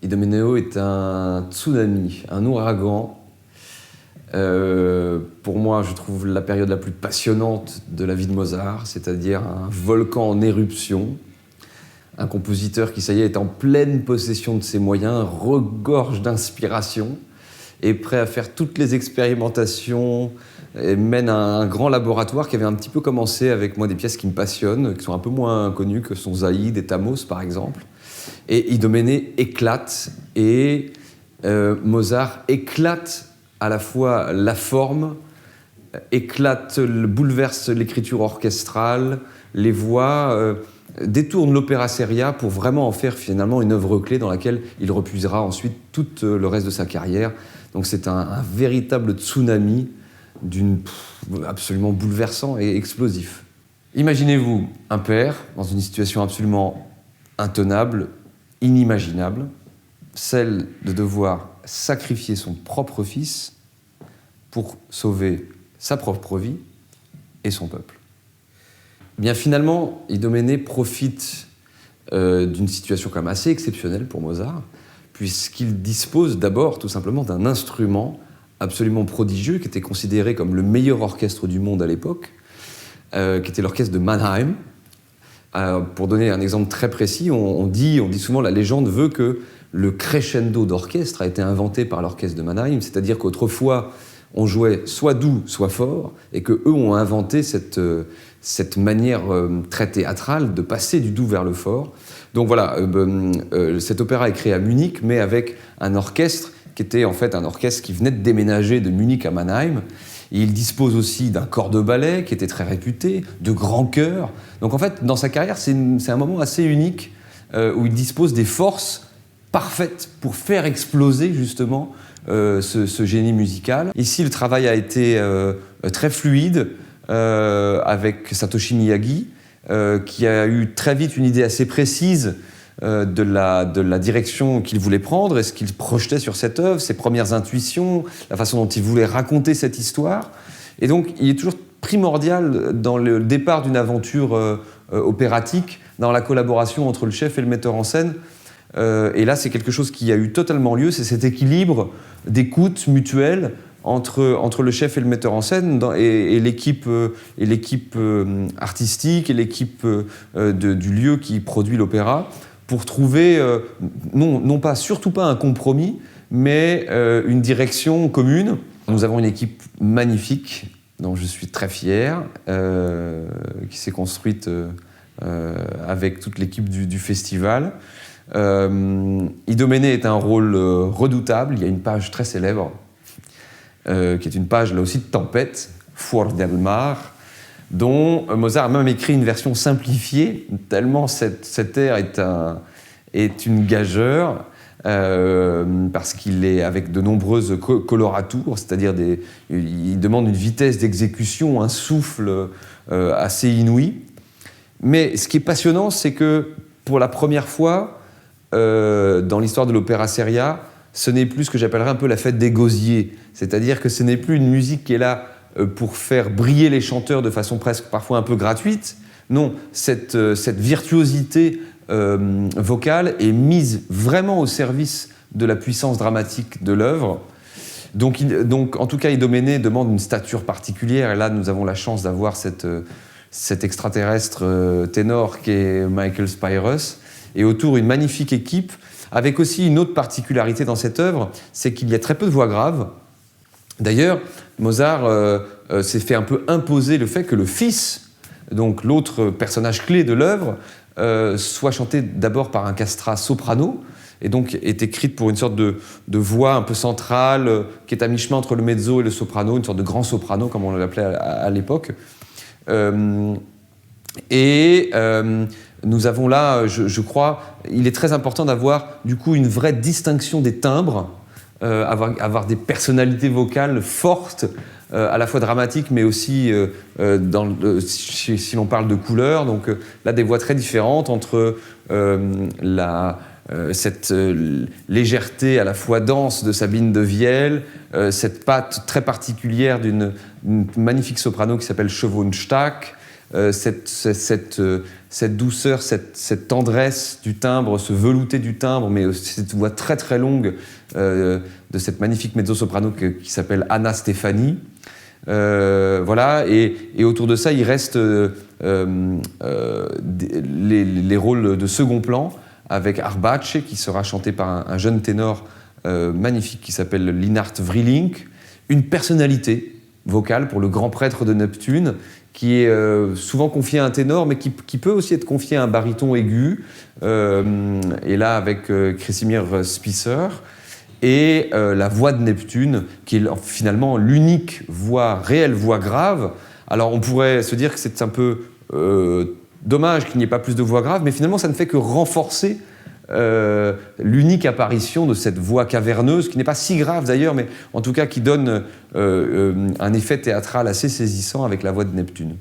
Idomeneo est un tsunami, un ouragan. Pour moi, je trouve la période la plus passionnante de la vie de Mozart, c'est-à-dire un volcan en éruption, un compositeur qui, ça y est en pleine possession de ses moyens, regorge d'inspiration, est prêt à faire toutes les expérimentations, et mène un grand laboratoire qui avait un petit peu commencé avec moi des pièces qui me passionnent, qui sont un peu moins connues, que sont Zaïd et Thamos par exemple. Et Idomeneo éclate, et Mozart éclate à la fois la forme, bouleverse l'écriture orchestrale, les voix, détourne l'opéra seria pour vraiment en faire finalement une œuvre clé dans laquelle il repuisera ensuite tout le reste de sa carrière. Donc c'est un véritable tsunami absolument bouleversant et explosif. Imaginez-vous un père dans une situation absolument intenable, inimaginable, celle de devoir sacrifier son propre fils pour sauver sa propre vie et son peuple. Bien finalement, Idomeneo profite d'une situation quand même assez exceptionnelle pour Mozart, puisqu'il dispose d'abord tout simplement d'un instrument absolument prodigieux, qui était considéré comme le meilleur orchestre du monde à l'époque, qui était l'orchestre de Mannheim. Pour donner un exemple très précis, on dit souvent, la légende veut que le crescendo d'orchestre a été inventé par l'orchestre de Mannheim, c'est-à-dire qu'autrefois, on jouait soit doux, soit fort, et qu'eux ont inventé cette manière très théâtrale de passer du doux vers le fort. Donc voilà, cet opéra est créé à Munich, mais avec un orchestre qui était en fait un orchestre qui venait de déménager de Munich à Mannheim. Et il dispose aussi d'un corps de ballet qui était très réputé, de grands chœurs. Donc en fait, dans sa carrière, c'est un moment assez unique où il dispose des forces parfaites pour faire exploser justement ce génie musical. Ici, le travail a été très fluide avec Satoshi Miyagi, qui a eu très vite une idée assez précise de la direction qu'il voulait prendre et ce qu'il projetait sur cette œuvre, ses premières intuitions, la façon dont il voulait raconter cette histoire. Et donc, il est toujours primordial dans le départ d'une aventure opératique, dans la collaboration entre le chef et le metteur en scène. Et là, c'est quelque chose qui a eu totalement lieu, c'est cet équilibre d'écoute mutuelle entre le chef et le metteur en scène et l'équipe artistique et l'équipe du lieu qui produit l'opéra, pour trouver, surtout pas un compromis, mais une direction commune. Nous avons une équipe magnifique, dont je suis très fier, qui s'est construite avec toute l'équipe du festival. Idomeneo est un rôle redoutable. Il y a une page très célèbre, qui est une page là aussi de tempête, Fuor del Mar, dont Mozart a même écrit une version simplifiée, tellement cet air est une gageure, parce qu'il est avec de nombreuses coloratours, c'est-à-dire il demande une vitesse d'exécution, un souffle assez inouï. Mais ce qui est passionnant, c'est que pour la première fois dans l'histoire de l'opéra seria, ce n'est plus ce que j'appellerais un peu la fête des gosiers, c'est-à-dire que ce n'est plus une musique qui est là pour faire briller les chanteurs de façon presque parfois un peu gratuite. Non, cette virtuosité vocale est mise vraiment au service de la puissance dramatique de l'œuvre. Donc, en tout cas, Idomeneo demande une stature particulière, et là, nous avons la chance d'avoir cet extraterrestre ténor qui est Michael Spyros, et autour une magnifique équipe, avec aussi une autre particularité dans cette œuvre, c'est qu'il y a très peu de voix graves. D'ailleurs, Mozart s'est fait un peu imposer le fait que le fils, donc l'autre personnage clé de l'œuvre, soit chanté d'abord par un castrat soprano, et donc est écrite pour une sorte de voix un peu centrale, qui est à mi-chemin entre le mezzo et le soprano, une sorte de grand soprano, comme on l'appelait à l'époque. Nous avons là, je crois, il est très important d'avoir du coup une vraie distinction des timbres, avoir des personnalités vocales fortes, à la fois dramatiques, mais aussi si l'on parle de couleurs. Donc là, des voix très différentes entre cette légèreté à la fois dense de Sabine de Viel, cette patte très particulière d'une magnifique soprano qui s'appelle Schönstack, cette douceur, cette tendresse du timbre, ce velouté du timbre, mais aussi cette voix très très longue de cette magnifique mezzo-soprano qui s'appelle Anna Stefani. Voilà, et autour de ça, il reste les rôles de second plan avec Arbace, qui sera chanté par un jeune ténor magnifique qui s'appelle Linhart Vrillink, une personnalité vocale pour le grand prêtre de Neptune, qui est souvent confié à un ténor, mais qui peut aussi être confié à un baryton aigu, et là avec Krešimir Spicer, et la voix de Neptune, qui est finalement l'unique voix, réelle voix grave. Alors on pourrait se dire que c'est un peu dommage qu'il n'y ait pas plus de voix grave, mais finalement ça ne fait que renforcer l'unique apparition de cette voix caverneuse, qui n'est pas si grave d'ailleurs, mais en tout cas qui donne un effet théâtral assez saisissant avec la voix de Neptune.